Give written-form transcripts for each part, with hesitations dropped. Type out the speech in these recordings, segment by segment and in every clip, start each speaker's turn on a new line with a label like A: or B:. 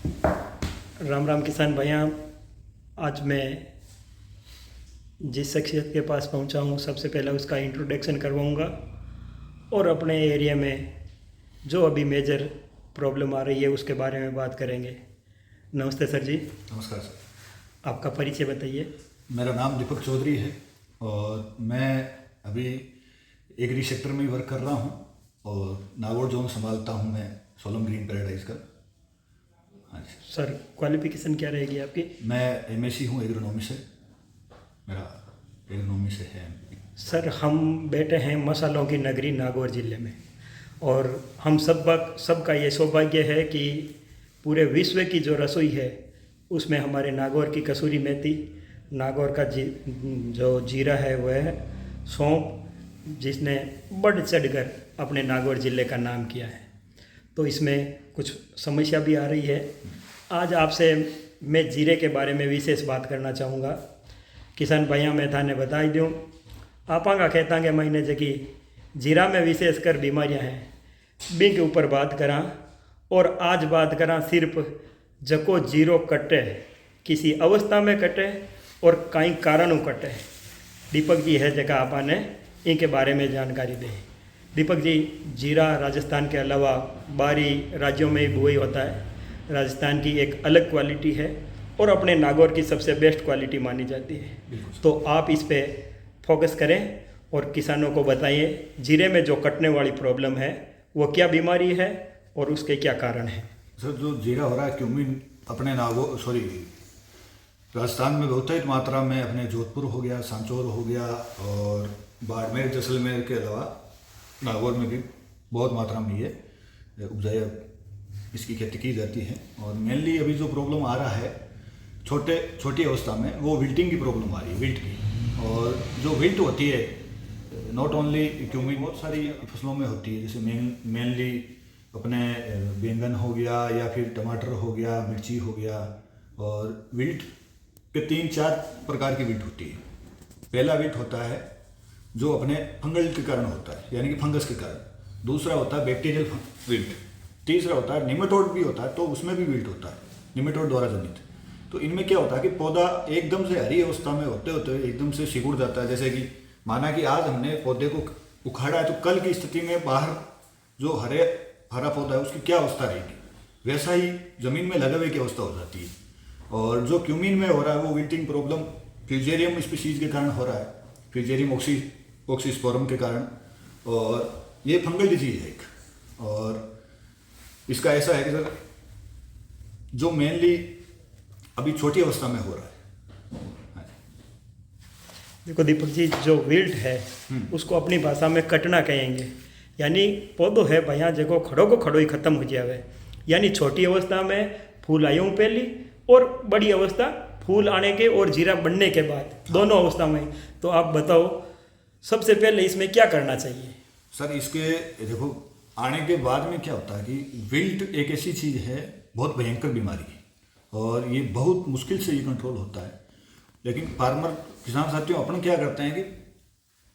A: राम राम किसान भैया। आज मैं जिस शख्सियत के पास पहुंचा हूं सबसे पहले उसका इंट्रोडक्शन करवाऊंगा और अपने एरिया में जो अभी मेजर प्रॉब्लम आ रही है उसके बारे में बात करेंगे। नमस्ते सर जी।
B: नमस्कार सर।
A: आपका परिचय बताइए।
B: मेरा नाम दीपक चौधरी है और मैं अभी एग्री सेक्टर में वर्क कर रहा हूँ और नागौर जोन संभालता हूँ मैं सोलम ग्रीन पैराडाइज का। हाँ जी
A: सर, क्वालिफिकेशन क्या रहेगी आपकी?
B: मैं एमएससी हूँ एग्रोनॉमी से, मेरा एग्रोनॉमी से है।
A: सर, हम बैठे हैं मसालों की नगरी नागौर ज़िले में और हम सबका ये सौभाग्य है कि पूरे विश्व की जो रसोई है उसमें हमारे नागौर की कसूरी मेथी, नागौर का जो जीरा है वह है सौंफ, जिसने बढ़ चढ़कर अपने नागौर ज़िले का नाम किया है। तो इसमें कुछ समस्या भी आ रही है। आज आपसे मैं जीरे के बारे में विशेष बात करना चाहूँगा। किसान भाइयों मैं थाने बताई दूँ, आपांगा कहता के महीने जगी जीरा में विशेषकर बीमारियाँ हैं बिन के ऊपर बात करा और आज बात करा सिर्फ जको जीरो कटे किसी अवस्था में कटे और कई कारणों कटे। दीपक जी है जगह आपने इनके बारे में जानकारी दें। दीपक जी, जीरा राजस्थान के अलावा बाहरी राज्यों में भी बुआई होता है। राजस्थान की एक अलग क्वालिटी है और अपने नागौर की सबसे बेस्ट क्वालिटी मानी जाती है। तो आप इस पे फोकस करें और किसानों को बताइए जीरे में जो कटने वाली प्रॉब्लम है वो क्या बीमारी है और उसके क्या कारण हैं।
B: सर, जो जीरा हो रहा है क्यूमिन अपने राजस्थान में बहुतायत मात्रा में अपने जोधपुर हो गया, सांचौर हो गया और बाड़मेर जैसलमेर के अलावा नागौर में भी बहुत मात्रा में ये उपजाया इसकी खेती की जाती है। और मेनली अभी जो प्रॉब्लम आ रहा है छोटी अवस्था में वो विल्टिंग की प्रॉब्लम आ रही है, विल्ट की। और जो विल्ट होती है नॉट ओनली क्यूमिन, बहुत सारी फसलों में होती है, जैसे मेनली अपने बैंगन हो गया या फिर टमाटर हो गया, मिर्ची हो गया। और विल्ट के 3-4 प्रकार की विल्ट होती है। पहला विल्ट होता है जो अपने फंगल के कारण होता है, यानी कि फंगस के कारण। दूसरा होता है बैक्टीरियल विल्ट। तीसरा होता है निमेटोड भी होता है, तो उसमें भी विल्ट होता है, निमेटोड द्वारा जनित। तो इनमें क्या होता है कि पौधा एकदम से हरी अवस्था में होते होते एकदम से सिकुड़ जाता है। जैसे कि माना कि आज हमने पौधे को उखाड़ा है तो कल की स्थिति में बाहर जो हरा पौधा है उसकी क्या अवस्था रहेगी, वैसा ही जमीन में लगे हुए की अवस्था हो जाती है। और जो क्यूमिन में हो रहा है वो विल्टिंग प्रॉब्लम फ्यूजेरियम स्पीशीज के कारण हो रहा है, फ्यूजेरियम ऑक्सीस्पोरम के कारण। और ये फंगल डिजीज है एक। और इसका ऐसा है कि सर जो मेनली अभी छोटी अवस्था में हो रहा है।
A: देखो दीपक जी, जो विल्ट है उसको अपनी भाषा में कटना कहेंगे, यानी पौधो है भैया जगह खड़ो को खड़ो ही खत्म हो जावे। यानी छोटी अवस्था में फूल आयु पहली और बड़ी अवस्था फूल आने के और जीरा बनने के बाद, दोनों अवस्था में। तो आप बताओ सबसे पहले इसमें क्या करना चाहिए?
B: सर, इसके देखो आने के बाद में क्या होता है कि विल्ट एक ऐसी चीज़ है, बहुत भयंकर बीमारी है और ये बहुत मुश्किल से ये कंट्रोल होता है। लेकिन फार्मर किसान साथियों अपन क्या करते हैं कि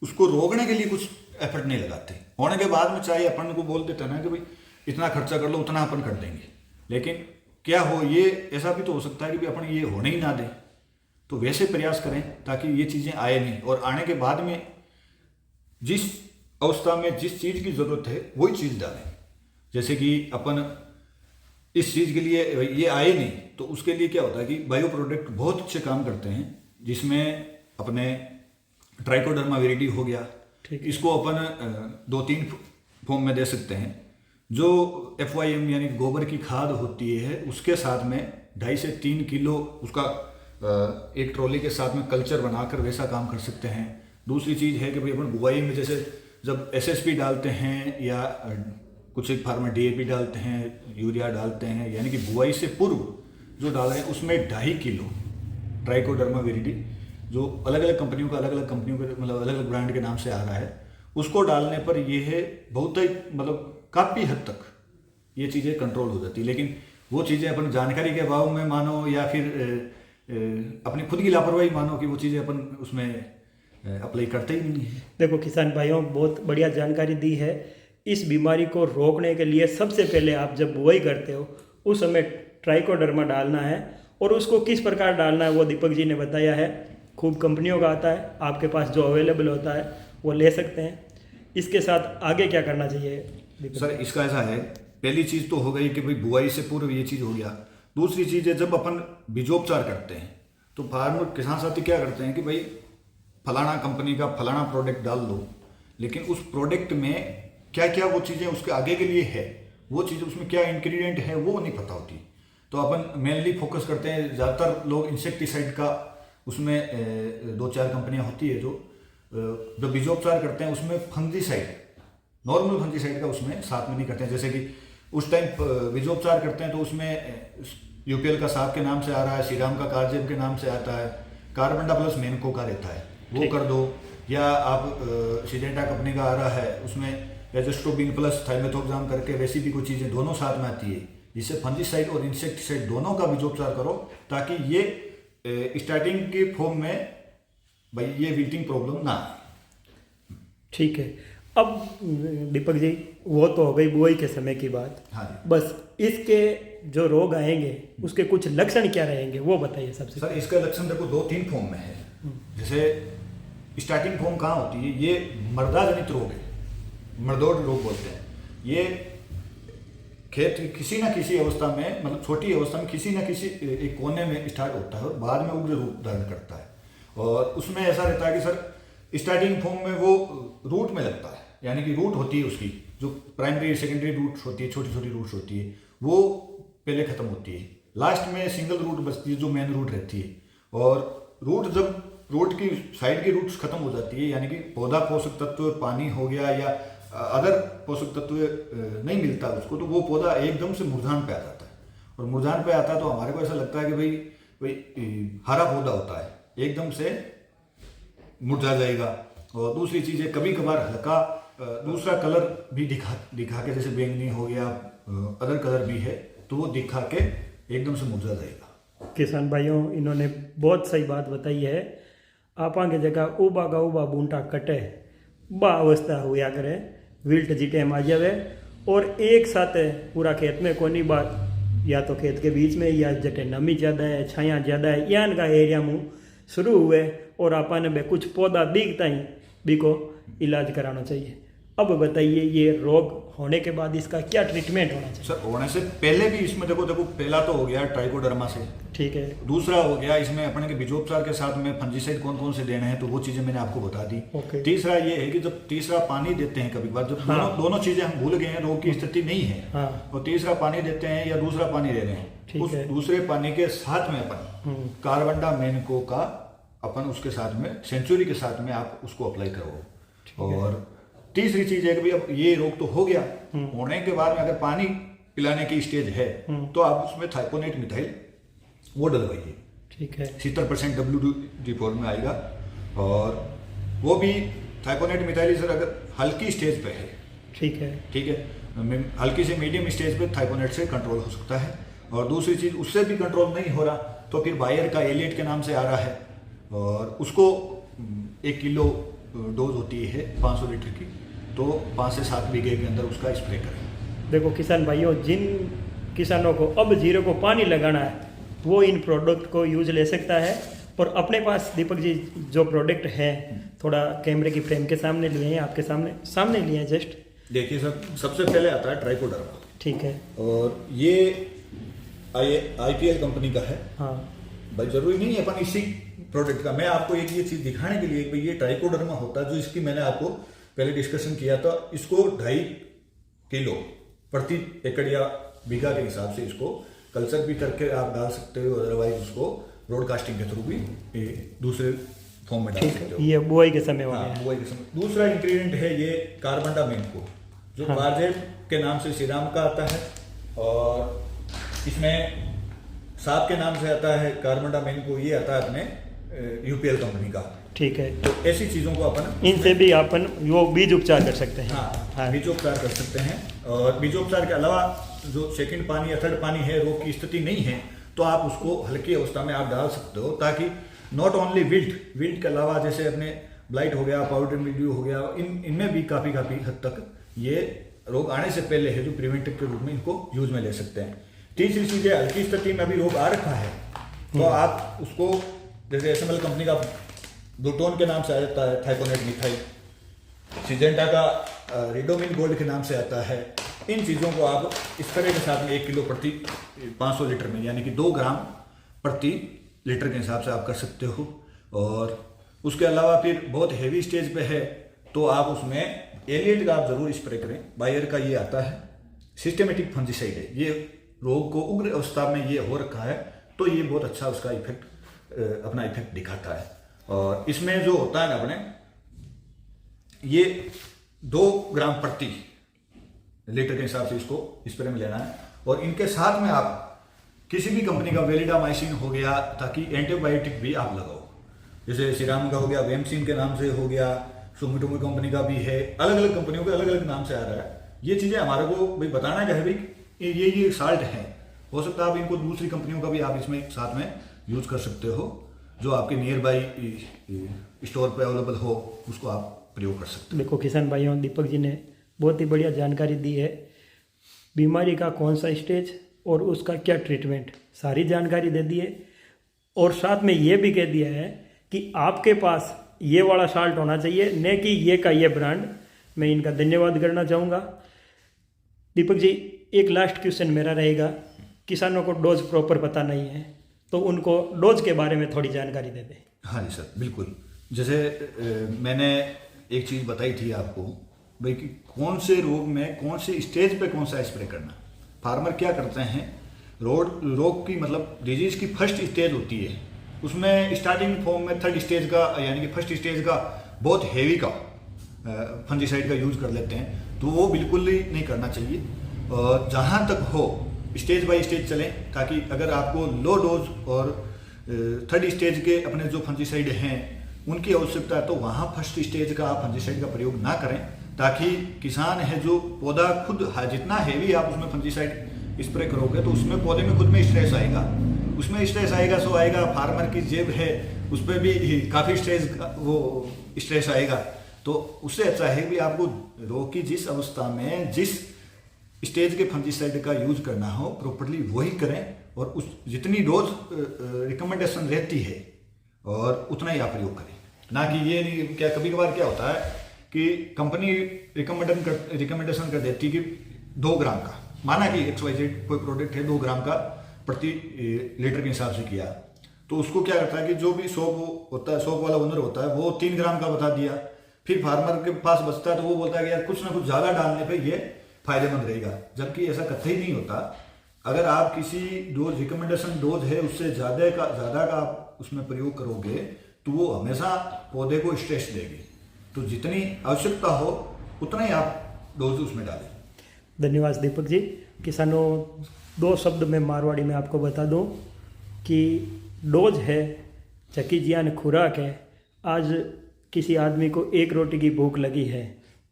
B: उसको रोकने के लिए कुछ एफर्ट नहीं लगाते। होने के बाद में चाहे अपन को बोल देते हैं ना कि भाई इतना खर्चा कर लो, उतना अपन कर देंगे। लेकिन क्या हो, ये ऐसा भी तो हो सकता है कि भाई अपन ये होने ही ना दें। तो वैसे प्रयास करें ताकि ये चीज़ें आए नहीं, और आने के बाद में जिस अवस्था में जिस चीज़ की ज़रूरत है वही चीज़ डालें। जैसे कि अपन इस चीज़ के लिए ये आए नहीं तो उसके लिए क्या होता है कि बायो प्रोडक्ट बहुत अच्छे काम करते हैं, जिसमें अपने ट्राइकोडर्मा विरिडी हो गया, इसको अपन 2-3 फॉर्म में दे सकते हैं। जो FYM यानी गोबर की खाद होती है उसके साथ में 2.5 से 3 किलो उसका एक ट्रॉली के साथ में कल्चर बनाकर वैसा काम कर सकते हैं। दूसरी चीज़ है कि भाई अपन बुआई में जैसे जब SSP डालते हैं या कुछ एक फार्मर DAP डालते हैं, यूरिया डालते हैं, यानी कि बुआई से पूर्व जो डाल रहे हैं उसमें 2.5 किलो ट्राइकोडर्मा विरिडी, जो अलग अलग कंपनियों के मतलब अलग अलग ब्रांड के नाम से आ रहा है, उसको डालने पर ये है बहुत ही मतलब काफ़ी हद तक ये चीज़ें कंट्रोल हो जाती है। लेकिन वो चीज़ें अपन जानकारी के अभाव में मानो या फिर अपनी खुद की लापरवाही मानो कि वो चीज़ें अपन उसमें अप्लाई करते ही नहीं है।
A: देखो किसान भाइयों, बहुत बढ़िया जानकारी दी है। इस बीमारी को रोकने के लिए सबसे पहले आप जब बुआई करते हो उस समय ट्राइकोडर्मा डालना है, और उसको किस प्रकार डालना है वो दीपक जी ने बताया है। खूब कंपनियों का आता है, आपके पास जो अवेलेबल होता है वो ले सकते हैं। इसके साथ आगे क्या करना चाहिए दीपक?
B: सर इसका ऐसा है, पहली चीज़ तो हो गई कि भाई बुआई से पूर्व ये चीज़ हो गया। दूसरी चीज़ है, जब अपन बीजोपचार करते हैं तो फार्मर किसान साथी क्या करते हैं कि भाई फलाना कंपनी का फलाना प्रोडक्ट डाल दो, लेकिन उस प्रोडक्ट में क्या क्या वो चीज़ें उसके आगे के लिए है, वो चीज़ उसमें क्या इंग्रेडिएंट है वो नहीं पता होती। तो अपन मेनली फोकस करते हैं, ज़्यादातर लोग इंसेक्टिसाइड का, उसमें 2-4 कंपनियां होती है जो बीजोपचार करते हैं, उसमें फंजीसाइड, नॉर्मल फंजीसाइड का उसमें साथ में नहीं करते हैं। जैसे कि उस टाइम बीजोपचार करते हैं तो उसमें यूपीएल का साहब के नाम से आ रहा है, श्रीराम का कार्जेब के नाम से आता है, कार्बेंडा प्लस मेनको का रहता है, वो कर दो। या आप सिजेंटा कंपनी का आ रहा है, उसमें एजेस्ट्रोबिन प्लस थाइमेथोक्साम करके वैसी भी कुछ चीज़ें दोनों साथ में आती है, जिससे फंजीसाइड और इंसेक्टिसाइड दोनों का बीजोपचार करो, ताकि ये स्टार्टिंग के फॉर्म में भाई ये विल्टिंग प्रॉब्लम ना आए।
A: ठीक है। अब दीपक जी, वो तो हो गई बुआई के समय की बात।
B: हाँ जी।
A: बस इसके जो रोग आएंगे उसके कुछ लक्षण क्या रहेंगे वो बताइए सबसे।
B: सर इसका लक्षण देखो 2-3 फॉर्म में है। जैसे स्टार्टिंग फॉर्म कहाँ होती है, ये मृदा जनित रोग है, मृदोड़ रोग बोलते हैं। ये खेत किसी न किसी अवस्था में, मतलब छोटी अवस्था में किसी न किसी एक कोने में स्टार्ट होता है और बाद में उग्र रूप धारण करता है। और उसमें ऐसा रहता है कि सर स्टार्टिंग फॉर्म में वो रूट में लगता है, यानी कि रूट होती है उसकी, जो प्राइमरी सेकेंडरी रूट्स होती है, छोटी छोटी रूट्स होती है, वो पहले खत्म होती है। लास्ट में सिंगल रूट बचती है जो मेन रूट रहती है। और रूट जब रूट की साइड की रूट्स खत्म हो जाती है, यानी कि पौधा पोषक तत्व, पानी हो गया या अदर पोषक तत्व नहीं मिलता उसको, तो वो पौधा एकदम से मुरझान पे आ जाता है। और मुरझान पे आता है तो हमारे को ऐसा लगता है कि भाई हरा पौधा होता है, एकदम से मुरझा जाएगा। और दूसरी चीज़ है, कभी कभार हल्का दूसरा कलर भी दिखा के, जैसे बैंगनी हो गया, अदर कलर भी है, तो वो दिखा के एकदम से मुरझा जाएगा।
A: किसान भाइयों, इन्होंने बहुत सही बात बताई है। आपा के जगह उबा का उबा बूंटा कटे, बा अवस्था हुआ करे, विल्ट जीटे आ जावे, और एक साथ पूरा खेत में कोनी बात, या तो खेत के बीच में, या जटे नमी ज़्यादा है, छाया ज़्यादा है, यान का एरिया में शुरू हुए, और आपने बे कुछ पौधा दिखता ही बी को इलाज कराना चाहिए। अब बताइए, ये रोग होने के बाद इसका क्या ट्रीटमेंट होना चाहिए?
B: सर होने से पहले भी इसमें देखो पहला तो हो गया ट्राइकोडर्मा से,
A: ठीक है।
B: दूसरा हो गया इसमें अपने के बीजोपचार के साथ में फंजीसाइड कौन कौन से देने हैं, तो वो चीजें मैंने आपको बता दी। तीसरा ये है कि जब तीसरा पानी देते हैं, कभी बार जब दोनों चीजें हम भूल गए हैं, रोग की स्थिति नहीं है, और तीसरा पानी देते हैं या दूसरा पानी दे रहे हैं, उस दूसरे पानी के साथ में अपन कार्बेंडा मेनको का अपन उसके साथ में सेंचुरी के साथ में आप उसको अप्लाई करो। और तीसरी चीज है कि भाई अब ये रोग तो हो गया, होने के बाद में अगर पानी पिलाने की स्टेज है तो आप उसमें थाइपोनेट मिथाइल वो डलवाइए।
A: ठीक है।
B: 70% WD फॉर्म में आएगा। और वो भी थाइपोनेट मिथाइल सर अगर हल्की स्टेज पे है, ठीक है, हल्की से मीडियम स्टेज पे थाइपोनेट से कंट्रोल हो सकता है। और दूसरी चीज, उससे भी कंट्रोल नहीं हो रहा तो फिर बायर का एलियट के नाम से आ रहा है, और उसको 1 किलो डोज होती है 500 लीटर की, तो 5 से 7 बीघे के अंदर उसका स्प्रे करें।
A: देखो किसान भाइयों, जिन किसानों को अब जीरो को पानी लगाना है वो इन प्रोडक्ट को यूज ले सकता है। और अपने पास दीपक जी जो प्रोडक्ट है, थोड़ा कैमरे की फ्रेम के सामने लिए हैं, आपके सामने लिए हैं, जस्ट
B: देखिए सर, सबसे पहले आता है ट्राइकोडर्मा।
A: ठीक है।
B: और ये IPL कंपनी का है।
A: हाँ
B: भाई जरूरी नहीं है अपन इसी प्रोडक्ट का, मैं आपको एक ये चीज दिखाने के लिए, भाई ये ट्राइकोडर्मा होता है, जो इसकी मैंने आपको पहले डिस्कशन किया था, इसको 2.5 किलो प्रति एकड़ या बीघा के हिसाब से इसको कल्चर भी करके आप डाल सकते हो, अदरवाइज उसको ब्रॉडकास्टिंग के थ्रू भी दूसरे फॉर्म में डाल सकते हो।
A: ये बुआई के समय हो गया।
B: बुआई के समय। दूसरा इंग्रेडिएंट है ये कार्बेंडा मेनको, जो कार्जेब के नाम से श्रीराम का आता है, और इसमें साहब के नाम से आता है कार्बेंडा मेनको, ये आता है अपने UPL कंपनी का। ठीक है। तो ऐसी चीज़ों को अपन
A: इनसे भी अपन वो बीज उपचार कर सकते हैं।
B: हाँ, बीजोपचार कर सकते हैं। और बीजोपचार के अलावा जो सेकंड पानी या थर्ड पानी है, रोग की स्थिति नहीं है, तो आप उसको हल्की अवस्था में आप डाल सकते हो, ताकि नॉट ओनली विल्ट के अलावा जैसे अपने ब्लाइट हो गया, पाउडर मिल्ड्यू हो गया, इनमें भी काफ़ी हद तक ये रोग आने से पहले है, जो प्रिवेंटिव के रूप में इनको यूज में ले सकते हैं। तीसरी चीज़ है, हल्की स्थिति में अभी रोग आ रखा है तो आप उसको, जैसे SML कंपनी का ब्लूटोन के नाम से आ जाता है थाइकोनेट मिथाइल, सिजेंटा का रिडोमिन गोल्ड के नाम से आता है। इन चीज़ों को आप इस तरह के साथ में 1 किलो प्रति 500 लीटर में, यानी कि 2 ग्राम प्रति लीटर के हिसाब से आप कर सकते हो। और उसके अलावा फिर बहुत हेवी स्टेज पे है तो आप उसमें एलिएट का आप जरूर स्प्रे करें। बायर का ये आता है, सिस्टेमेटिक फंजीसाइड है, ये रोग को उग्र अवस्था में ये हो रखा है तो ये बहुत अच्छा उसका इफेक्ट अपना इफेक्ट दिखाता है। और इसमें जो होता है ना अपने, ये 2 ग्राम प्रति लीटर के हिसाब से इसको स्प्रे में लेना है। और इनके साथ में आप किसी भी कंपनी का वेलिडामाइसिन हो गया, ताकि एंटीबायोटिक भी आप लगाओ, जैसे सीराम का हो गया, वेमसिन के नाम से हो गया, सुमिटोमो कंपनी का भी है, अलग अलग कंपनियों के अलग अलग नाम से आ रहा है। ये चीज़ें हमारे को भाई बताना क्या है भाई, ये साल्ट है, हो सकता है आप इनको दूसरी कंपनियों का भी आप इसमें साथ में यूज कर सकते हो, जो आपके नियर बाई स्टोर पे अवेलेबल हो उसको आप प्रयोग कर सकते हो।
A: देखो किसान भाइयों, दीपक जी ने बहुत ही बढ़िया जानकारी दी है, बीमारी का कौन सा स्टेज और उसका क्या ट्रीटमेंट, सारी जानकारी दे दी है। और साथ में ये भी कह दिया है कि आपके पास ये वाला साल्ट होना चाहिए, न कि ये का ये ब्रांड। मैं इनका धन्यवाद करना चाहूँगा। दीपक जी, एक लास्ट क्वेश्चन मेरा रहेगा, किसानों को डोज प्रॉपर पता नहीं है तो उनको डोज के बारे में थोड़ी जानकारी दे दें।
B: हाँ जी सर, बिल्कुल। जैसे मैंने एक चीज़ बताई थी आपको भाई कि कौन से रोग में कौन से स्टेज पे कौन सा स्प्रे करना। फार्मर क्या करते हैं, रोग की मतलब डिजीज की फर्स्ट स्टेज होती है, उसमें स्टार्टिंग फॉर्म में 3rd स्टेज का, यानी कि फर्स्ट स्टेज का बहुत हेवी का फंजीसाइड का यूज कर लेते हैं, तो वो बिल्कुल ही नहीं करना चाहिए। और जहाँ तक हो स्टेज बाय स्टेज चलें, ताकि अगर आपको लो डोज और 3rd स्टेज के अपने जो फंजीसाइड हैं उनकी आवश्यकता है तो वहाँ फर्स्ट स्टेज का आप फंजीसाइड का प्रयोग ना करें, ताकि किसान है जो पौधा खुद जितना हेवी आप उसमें फंजीसाइड स्प्रे करोगे तो उसमें पौधे में खुद में स्ट्रेस आएगा, उसमें स्ट्रेस आएगा सो आएगा, फार्मर की जेब है उस पर भी काफ़ी स्ट्रेस आएगा। तो उससे अच्छा है कि आपको रोग की जिस अवस्था में जिस स्टेज के फंजीसाइड का यूज करना हो प्रॉपर्ली वही करें, और उस जितनी डोज रिकमेंडेशन रहती है और उतना ही आप प्रयोग करें, ना कि ये नहीं। क्या कभी कभार क्या होता है कि कंपनी रिकमेंडेशन कर देती है कि 2 ग्राम का, माना कि XYZ कोई प्रोडक्ट है 2 ग्राम का प्रति लीटर के हिसाब से किया, तो उसको क्या करता है कि जो भी शॉप होता है, शॉप वाला ओनर होता है, वो 3 ग्राम का बता दिया, फिर फार्मर के पास बचता है तो वो बोलता है कि यार कुछ ना कुछ ज़्यादा डालने पे ये फायदेमंद रहेगा, जबकि ऐसा कतई नहीं होता। अगर आप किसी डोज रिकमेंडेशन डोज है उससे ज़्यादा का आप उसमें प्रयोग करोगे तो वो हमेशा पौधे को स्ट्रेस देगी, तो जितनी आवश्यकता हो उतना ही आप डोज उसमें डालें।
A: धन्यवाद दीपक जी। किसानों, 2 शब्द में मारवाड़ी में आपको बता दूं कि डोज है चकी जियान खुराक है। आज किसी आदमी को 1 रोटी की भूख लगी है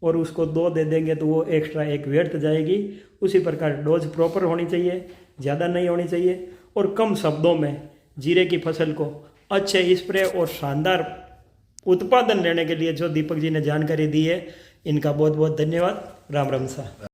A: और उसको 2 दे देंगे तो वो एक्स्ट्रा 1 व्यर्थ जाएगी। उसी प्रकार डोज प्रॉपर होनी चाहिए, ज़्यादा नहीं होनी चाहिए, और कम शब्दों में जीरे की फसल को अच्छे स्प्रे और शानदार उत्पादन लेने के लिए जो दीपक जी ने जानकारी दी है, इनका बहुत बहुत धन्यवाद। राम राम सा।